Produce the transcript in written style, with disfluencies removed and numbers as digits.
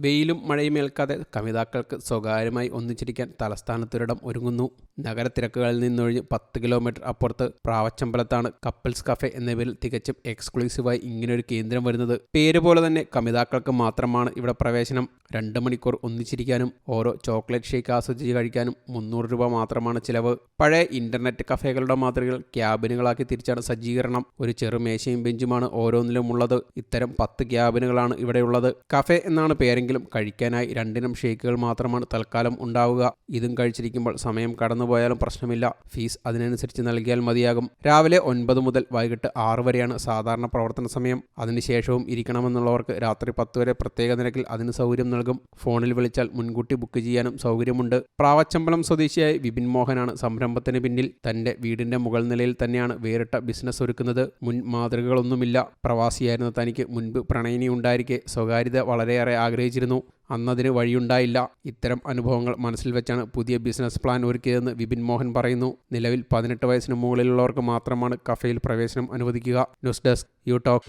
വെയിലും മഴയും ഏൽക്കാതെ കമിതാക്കൾക്ക് സ്വകാര്യമായി ഒന്നിച്ചിരിക്കാൻ തലസ്ഥാനത്തൊരിടം ഒരുങ്ങുന്നു. നഗരത്തിരക്കുകളിൽ നിന്നൊഴിഞ്ഞ് 10 കിലോമീറ്റർ അപ്പുറത്ത് പ്രാവച്ചമ്പലത്താണ് കപ്പിൾസ് കഫേ എന്ന പേരിൽ തികച്ചും എക്സ്ക്ലൂസീവായി ഇങ്ങനൊരു കേന്ദ്രം വരുന്നത്. പേര് പോലെ തന്നെ കമിതാക്കൾക്ക് മാത്രമാണ് ഇവിടെ പ്രവേശനം. 2 മണിക്കൂർ ഒന്നിച്ചിരിക്കാനും ഓരോ ചോക്ലേറ്റ് ഷേക്ക് ആസ്വദിച്ച് കഴിക്കാനും 300 രൂപ മാത്രമാണ് ചിലവ്. പഴയ ഇന്റർനെറ്റ് കഫേകളുടെ മാതൃകകൾ ക്യാബിനുകളാക്കി തിരിച്ചാണ് സജ്ജീകരണം. ഒരു ചെറുമേശയും ബെഞ്ചുമാണ് ഓരോന്നിലും ഉള്ളത്. ഇത്തരം 10 ക്യാബിനുകളാണ് ഇവിടെയുള്ളത്. കഫേ എന്നാണ് പേരെങ്കിലും കഴിക്കാനായി 2 ഇനം ഷേക്കുകൾ മാത്രമാണ് തൽക്കാലം ഉണ്ടാവുക. ഇതും കഴിച്ചിരിക്കുമ്പോൾ സമയം കടന്നുപോയാലും പ്രശ്നമില്ല. ഫീസ് അതിനനുസരിച്ച് നൽകിയാൽ മതിയാകും. രാവിലെ 9 മുതൽ വൈകിട്ട് 6 വരെയാണ് സാധാരണ പ്രവർത്തന സമയം. അതിനുശേഷവും ഇരിക്കണമെന്നുള്ളവർക്ക് രാത്രി 10 വരെ പ്രത്യേക നിരക്കിൽ അതിന് സൗകര്യം നൽകും. ഫോണിൽ വിളിച്ചാൽ മുൻകൂട്ടി ബുക്ക് ചെയ്യാനും സൗകര്യമുണ്ട്. പ്രാവച്ചമ്പലം സ്വദേശിയായ വിപിൻ മോഹനാണ് സംരംഭത്തിന് പിന്നിൽ. തന്റെ വീടിന്റെ മുകൾ നിലയിൽ തന്നെയാണ് വേറിട്ട ബിസിനസ് ഒരുക്കുന്നത്. മുൻ മാതൃകകളൊന്നുമില്ല. പ്രവാസിയായിരുന്ന തനിക്ക് മുൻപ് പ്രണയിനി ഉണ്ടായിരിക്കെ സ്വകാര്യത വളരെയേറെ ആഗ്രഹിച്ചിരുന്നു. അന്നതിന് വഴിയുണ്ടായില്ല. ഇത്തരം അനുഭവങ്ങൾ മനസ്സിൽ വെച്ചാണ് പുതിയ ബിസിനസ് പ്ലാൻ ഒരുക്കിയതെന്ന് വിപിൻ മോഹൻ പറയുന്നു. നിലവിൽ 18 വയസ്സിന് മുകളിലുള്ളവർക്ക് മാത്രമാണ് കഫേയിൽ പ്രവേശനം അനുവദിക്കുക. News desk you talk.